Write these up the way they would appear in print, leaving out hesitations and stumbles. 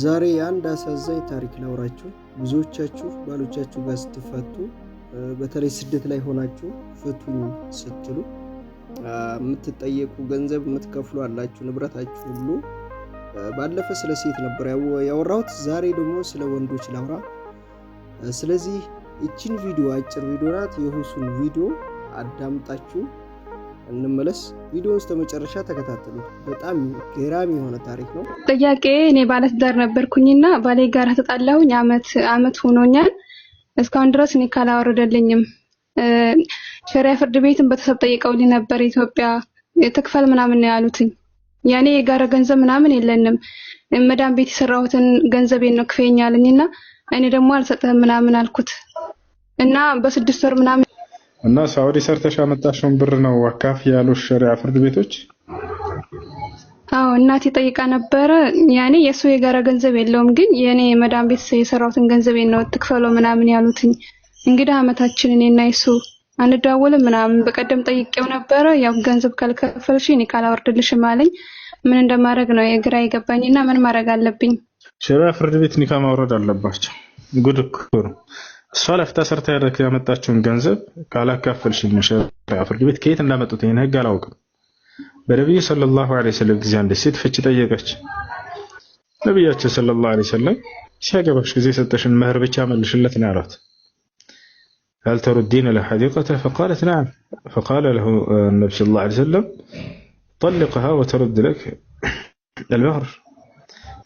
ዛሬ አንድ አሳዛኝ ታሪክ ላውራችሁ። ብዙዎቻችሁ ባሎቻችሁ ጋር ስትፋቱ በተለይ ስደት ላይ ሆናችሁ ፍቱኝ ስትሉ የምትጠየቁ ገንዘብ የምትከፍሉ አላችሁ፣ ንብረታችሁ ሁሉ። ባለፈ ስለ ሴት ነበር ያወራሁት። ዛሬ ደግሞ ስለ ወንዶች ላውራ። ስለዚህ እቺን ቪዲዮ አጭር ቪዲዮ ናት። የሁሱን ቪዲዮ አዳምጣችሁ እንመለስ። ቪዲዮውን እስከ መጨረሻ ተከታተሉ። በጣም ገራሚ የሆነ ታሪክ ነው። ጥያቄ እኔ ባለትዳር ነበርኩኝና ባሌ ጋር ተጣላሁኝ። አመት ሆኖኛል። እስካሁን ድረስ እኔ ካላወረደልኝም ሸሪያ ፍርድ ቤትን በተሰብ ጠይቀውልኝ ነበር። ኢትዮጵያ ተክፈል ምናምን ነው ያሉትኝ። ያኔ የጋራ ገንዘብ ምናምን የለንም። መዳም ቤት የሰራሁትን ገንዘቤን ነው ክፈኛልኝና እኔ ደግሞ አልሰጠህም ምናምን አልኩት እና በ6 ወር ምናምን እና ሳውዲ ሰርተሽ አመጣሽውን ብር ነው ወካፍ ያሉሽ ሸሪዓ ፍርድ ቤቶች? አዎ እናቴ ጠይቃ ነበረ። ያኔ የሱ የጋራ ገንዘብ የለውም፣ ግን የኔ መዳም ቤት የሰራሁትን ገንዘቤን ነው ትክፈለው ምናምን ያሉትኝ። እንግዲህ አመታችን እኔና እሱ አንደዋወልም ምናምን። በቀደም ጠይቄው ነበረ። ያው ገንዘብ ካልከፈልሽ እኔ ካላወርድልሽም አለኝ። ምን እንደማደርግ ነው የግራ ይገባኝና ምን ማድረግ አለብኝ? ሸሪዓ ፍርድ ቤት ኒካ ማውረድ አለባቸው። ጉድ እኮ ነው። እሷ ለፍታ ሰርታ ያመጣችውን ገንዘብ ካላካፈልሽኝ ሸሪዓ ፍርድ ቤት ከየት እንዳመጡት ይሄን ህግ አላውቅም። በነብዩ ሰለላሁ ዐለይሂ ወሰለም ጊዜ አንድ ሴት ፍቺ ጠየቀች። ነብያችን ሰለላሁ ዐለይሂ ወሰለም ሲያገባሽ ጊዜ ሰጠሽን መህር ብቻ መልሽለት ነው ያሏት። هل تردين له حديقته؟ فقالت نعم. فقال له النبي صلى الله عليه وسلم طلقها وترد لك المهر.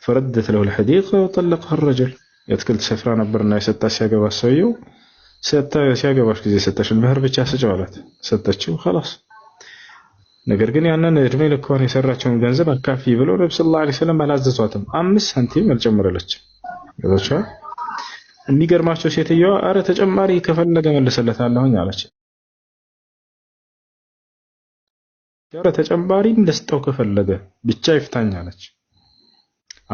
فردت له الحديقة وطلقها الرجل. የትክልት ስፍራ ነበርና የሰጣ ሲያገባ ሰውየው ሲያገባሽ ጊዜ ሰጠሽን መህር ብቻ ስጪው አላት። ሰጠችው خلاص። ነገር ግን ያንን እድሜ ልኳን የሰራቸውን ገንዘብ አካፊ ብለው ነብዩ ሰለላሁ ዐለይሂ ወሰለም አላዘዟትም። 5 ሳንቲም አልጨመረለችም። ገባች? የሚገርማቸው ሴትየዋ አረ ተጨማሪ ከፈለገ መልሰለታለሁኝ አለች። አረ ተጨማሪም ለስጠው ከፈለገ ብቻ ይፍታኝ አለች።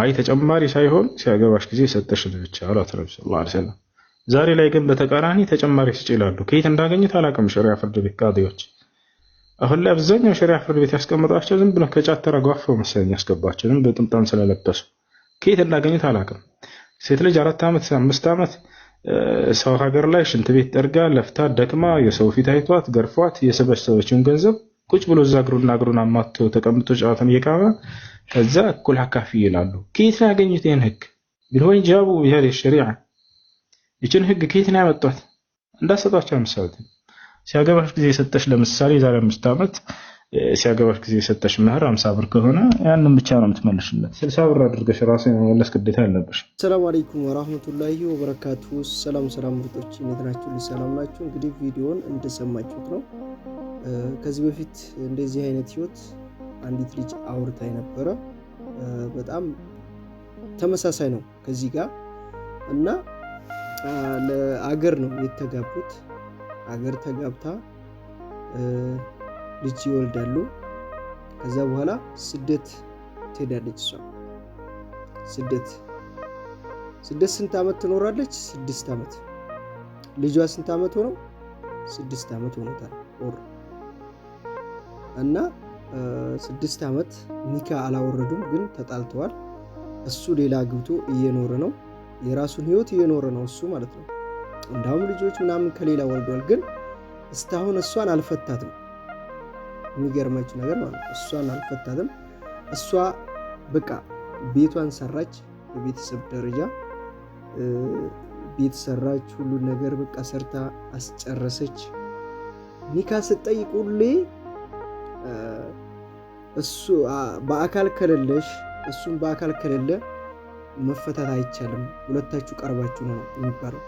አይ ተጨማሪ ሳይሆን ሲያገባሽ ጊዜ ሰጠሽን ብቻ አላት ነብዩ ሰለላሁ ዐለይሂ ወሰለም። ዛሬ ላይ ግን በተቃራኒ ተጨማሪ ስጪ ይላሉ። ከየት እንዳገኙት አላውቅም። ሸሪዓ ፍርድ ቤት ቃዲዎች አሁን ላይ አብዛኛው ሸሪዓ ፍርድ ቤት ያስቀምጧቸው ዝም ብለው ከጫት ተረጓፈው መሰለኝ ያስገባቸው፣ ዝም ብለው ጥምጣም ስለለበሱ። ከየት እንዳገኙት አላውቅም። ሴት ልጅ 4 ዓመት 5 ዓመት ሰው ሀገር ላይ ሽንት ቤት ጠርጋ ለፍታ ደክማ የሰው ፊት አይቷት ገርፏት የሰበሰበችውን ገንዘብ ቁጭ ብሎ እዛ እግሩን አማቶ ተቀምጦ ጫዋታን እየቃመ ከዛ እኩል አካፊ ይላሉ። ከየት ነው ያገኙት ይሄን ህግ? ቢሆን ጃቡ ይሄ ሸሪዓ ይችን ህግ ከየት ነው ያመጣት? እንዳሰጣቸው ምሳሌ ሲያገባሽ ጊዜ የሰጠሽ ለምሳሌ ዛሬ 5 ዓመት ሲያገባሽ ጊዜ የሰጠሽ መህር 50 ብር ከሆነ ያንን ብቻ ነው የምትመልሽለት። 60 ብር አድርገሽ ራስሽ መመለስ ግዴታ አለብሽ። ሰላም አለይኩም ወራህመቱላሂ ወበረካቱ። ሰላም ምርጦች፣ እንዴት ናችሁ? ሰላም ናችሁ? እንግዲህ ቪዲዮውን እንደሰማችሁት ነው። ከዚህ በፊት እንደዚህ አይነት ህይወት አንዲት ልጅ አውርታኝ ነበረ። በጣም ተመሳሳይ ነው ከዚህ ጋር እና ለአገር ነው የተጋቡት። አገር ተጋብታ ልጅ ይወልዳሉ። ከዛ በኋላ ስደት ትሄዳለች። እሷ ስደት ስንት ዓመት ትኖራለች? 6 ዓመት። ልጇ ስንት ዓመት ሆነው? 6 ዓመት ሆኖታል። እና 6 ዓመት ኒካ አላወረዱም፣ ግን ተጣልተዋል። እሱ ሌላ አግብቶ እየኖረ ነው፣ የራሱን ህይወት እየኖረ ነው እሱ ማለት ነው። እንዳውም ልጆች ምናምን ከሌላ ወልዷል፣ ግን እስካሁን እሷን አልፈታትም። የሚገርማችሁ ነገር ማለት ነው እሷን አልፈታትም። እሷ በቃ ቤቷን ሰራች፣ በቤተሰብ ደረጃ ቤት ሰራች፣ ሁሉ ነገር በቃ ሰርታ አስጨረሰች። ኒካ ስትጠይቅ ሁሌ እሱ በአካል ከሌለሽ እሱም በአካል ከሌለ መፈታት አይቻልም፣ ሁለታችሁ ቀርባችሁ ነው የሚባለው።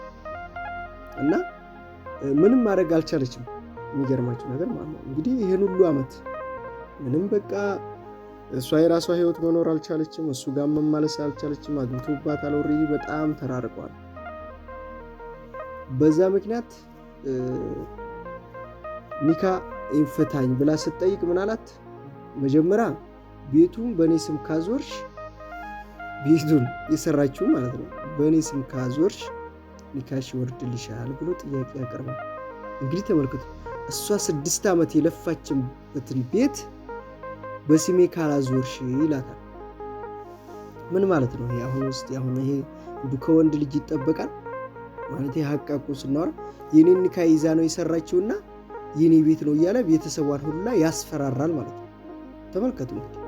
እና ምንም ማድረግ አልቻለችም። የሚገርማችሁ ነገር ማለት ነው እንግዲህ ይሄን ሁሉ አመት ምንም በቃ እሷ የራሷ ህይወት መኖር አልቻለችም፣ እሱ ጋር መማለስ አልቻለችም። አግብቶባታል፣ ኦልሬዲ በጣም ተራርቀዋል። በዛ ምክንያት ኒካ ይፈታኝ ብላ ስትጠይቅ ምን አላት? መጀመሪያ ቤቱን በኔ ስም ካዞርሽ፣ ቤቱን የሰራችው ማለት ነው በኔ ስም ካዞርሽ ኒካሽ ይወርድልሻል ብሎ ጥያቄ ያቀርባል። እንግዲህ ተመልከቱ፣ እሷ 6 ዓመት የለፋችበትን ቤት በስሜ ካላዞርሽ ይላታል። ምን ማለት ነው ይሄ? አሁን ውስጥ አሁን ይሄ ከወንድ ልጅ ይጠበቃል ማለት ሀቃቁ ስናወራ የኔን ኒካ ይዛ ነው የሰራችውና የኔ ቤት ነው እያለ ቤተሰቧን ሁላ ያስፈራራል ማለት ነው። ተመልከቱ እንግዲህ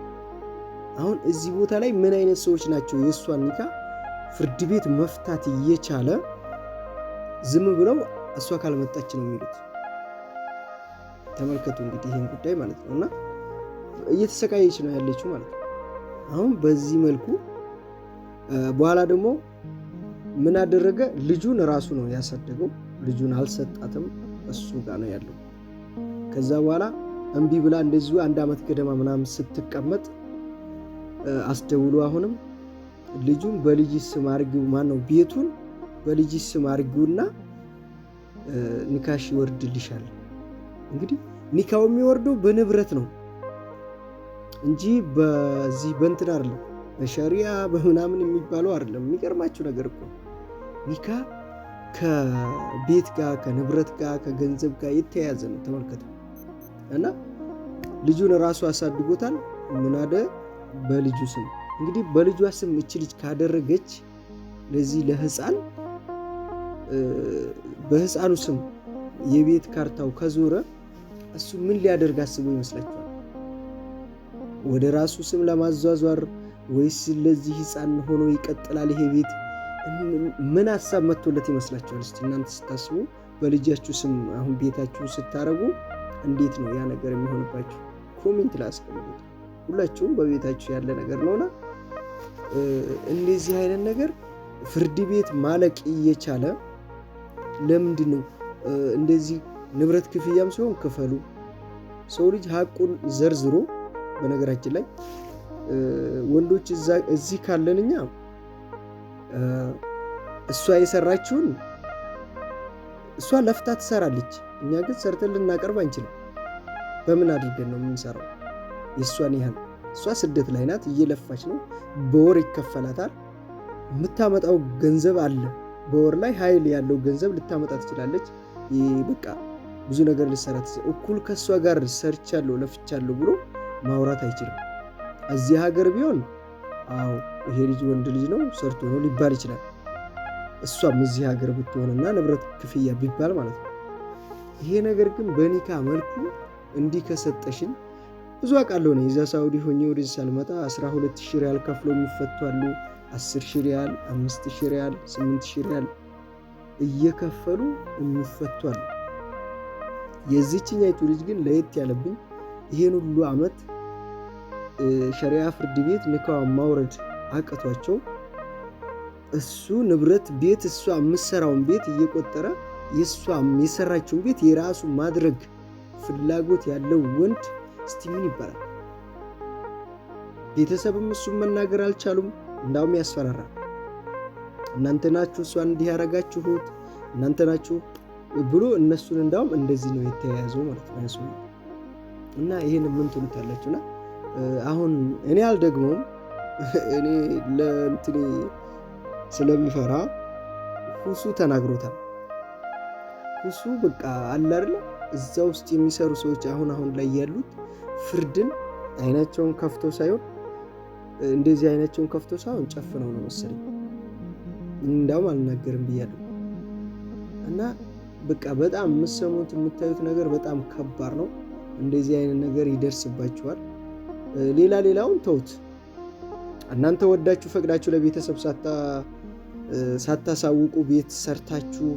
አሁን እዚህ ቦታ ላይ ምን አይነት ሰዎች ናቸው የእሷን ኒካ ፍርድ ቤት መፍታት እየቻለ ዝም ብለው እሷ ካልመጣች ነው የሚሉት። ተመልከቱ እንግዲህ ይሄን ጉዳይ ማለት ነውና እየተሰቃየች ነው ያለችው ማለት ነው። አሁን በዚህ መልኩ በኋላ ደግሞ ምን አደረገ? ልጁን ራሱ ነው ያሳደገው። ልጁን አልሰጣትም፣ እሱ ጋር ነው ያለው። ከዛ በኋላ እምቢ ብላ እንደዚሁ 1 ዓመት ገደማ ምናምን ስትቀመጥ አስደውሎ አሁንም ልጁን በልጅ ስም አርጊው ማነው ቤቱን በልጅ ስም አርጊውና ኒካሽ ይወርድልሻል። እንግዲህ ኒካው የሚወርደው በንብረት ነው እንጂ በዚህ በእንትን አይደለም፣ በሸሪያ በምናምን የሚባለው አይደለም። የሚገርማችሁ ነገር እኮ ኒካ ከቤት ጋር ከንብረት ጋር ከገንዘብ ጋር የተያያዘ ነው። ተመልከቱ እና ልጁን ራሱ አሳድጎታል። ምን አደ በልጁ ስም እንግዲህ በልጇ ስም እቺ ልጅ ካደረገች ለዚህ ለህፃን በህፃኑ ስም የቤት ካርታው ከዞረ እሱ ምን ሊያደርግ አስቦ ይመስላችኋል? ወደ ራሱ ስም ለማዟዟር ወይስ ለዚህ ህፃን ሆኖ ይቀጥላል ይሄ ቤት? ምን ሐሳብ መጥቶለት ይመስላችኋል? እስቲ እናንተ ስታስቡ በልጃችሁ ስም አሁን ቤታችሁ ስታረጉ እንዴት ነው ያ ነገር የሚሆንባችሁ? ኮሜንት ላይ አስቀምጡት። ሁላችሁም በቤታችሁ ያለ ነገር ነውና እንደዚህ አይነት ነገር ፍርድ ቤት ማለቅ እየቻለ ለምንድን ነው እንደዚህ? ንብረት ክፍያም ሲሆን ክፈሉ። ሰው ልጅ ሀቁን ዘርዝሮ በነገራችን ላይ ወንዶች እዚህ ካለንኛ እሷ የሰራችውን እሷ ለፍታ ትሰራለች። እኛ ግን ሰርተን ልናቀርብ አንችልም። በምን አድርገን ነው የምንሰራው? የእሷን ያህል እሷ ስደት ላይ ናት፣ እየለፋች ነው። በወር ይከፈላታል። የምታመጣው ገንዘብ አለ። በወር ላይ ኃይል ያለው ገንዘብ ልታመጣ ትችላለች። በቃ ብዙ ነገር ልሰራ ትችላለች። እኩል ከእሷ ጋር ሰርቻለሁ ለፍቻለሁ ብሎ ማውራት አይችልም። እዚህ ሀገር ቢሆን አዎ ይሄ ልጅ ወንድ ልጅ ነው ሰርቶ ነው ሊባል ይችላል። እሷም እዚህ ሀገር ብትሆንና ንብረት ክፍያ ቢባል ማለት ነው። ይሄ ነገር ግን በኒካ መልኩ እንዲህ ከሰጠሽን ብዙ አውቃለሁ ነው። የዛ ሳውዲ ሆኜ ወደዚህ ሳልመጣ 12000 ሪያል ከፍሎ የሚፈቱ አሉ። 10000 ሪያል፣ 5000 ሪያል፣ 8000 ሪያል እየከፈሉ የሚፈቱ አሉ። የዚህኛይቱ ልጅ ግን ለየት ያለብኝ ይሄን ሁሉ አመት ሸሪዓ ፍርድ ቤት ኒካዋን ማውረድ አቅቷቸው እሱ ንብረት ቤት እሷ የምትሰራውን ቤት እየቆጠረ የእሷ የሰራችውን ቤት የራሱ ማድረግ ፍላጎት ያለው ወንድ እስቲ ምን ይባላል? ቤተሰብም እሱም መናገር አልቻሉም። እንዳውም ያስፈራራል። እናንተ ናችሁ እሷን እንዲህ ያረጋችሁት እናንተ ናችሁ ብሎ እነሱን እንዳውም እንደዚህ ነው የተያያዘው ማለት ነው። እና ይሄን ምን ትሉታላችሁና አሁን እኔ አልደግሞም። እኔ ለእንትኔ ስለሚፈራ ሁሱ ተናግሮታል። ሁሱ በቃ አለ አይደል እዛ ውስጥ የሚሰሩ ሰዎች አሁን ላይ ያሉት ፍርድን አይናቸውን ከፍተው ሳይሆን እንደዚህ አይናቸውን ከፍተው ሳይሆን ጨፍነው ነው መሰለኝ። እንዳውም አልናገርም ብያለሁ። እና በቃ በጣም የምትሰሙት የምታዩት ነገር በጣም ከባድ ነው። እንደዚህ አይነት ነገር ይደርስባችኋል። ሌላውን ተውት። እናንተ ወዳችሁ ፈቅዳችሁ ለቤተሰብ ሳታሳውቁ ቤት ሰርታችሁ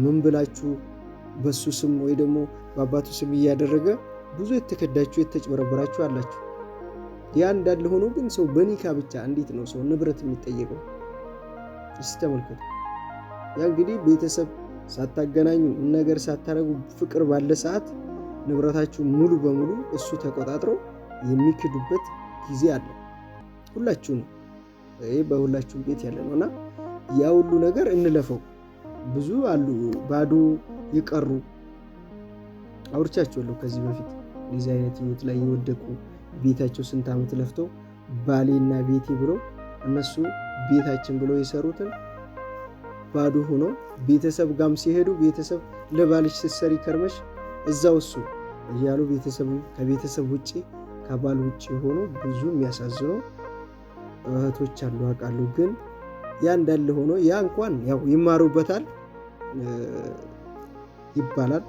ምን ብላችሁ በሱ ስም ወይ ደግሞ በአባቱ ስም እያደረገ ብዙ የተከዳችሁ የተጭበረበራችሁ አላችሁ። ያ እንዳለ ሆኖ ግን ሰው በኒካ ብቻ እንዴት ነው ሰው ንብረት የሚጠየቀው? እስቲ ተመልከቱ። ያ እንግዲህ ቤተሰብ ሳታገናኙ ነገር ሳታረጉ ፍቅር ባለ ሰዓት ንብረታችሁ ሙሉ በሙሉ እሱ ተቆጣጥሮ የሚክዱበት ጊዜ አለ። ሁላችሁ ነው ይሄ በሁላችሁም ቤት ያለ ነውና ያ ሁሉ ነገር እንለፈው። ብዙ አሉ ባዶ ይቀሩ አውርቻቸዋለሁ ከዚህ በፊት እንደዚህ አይነት ህይወት ላይ የወደቁ ቤታቸው ስንት ዓመት ለፍተው ባሌና ቤቴ ብለው እነሱ ቤታችን ብለው የሰሩትን ባዶ ሆኖ ቤተሰብ ጋም ሲሄዱ ቤተሰብ ለባልሽ ስትሰሪ ከርመሽ እዛው እሱ እያሉ ቤተሰብ ከቤተሰብ ውጪ ከባል ውጪ ሆኖ ብዙ የሚያሳዝነው እህቶች አሉ አውቃለሁ። ግን ያ እንዳለ ሆኖ ያ እንኳን ያው ይማሩበታል ይባላል።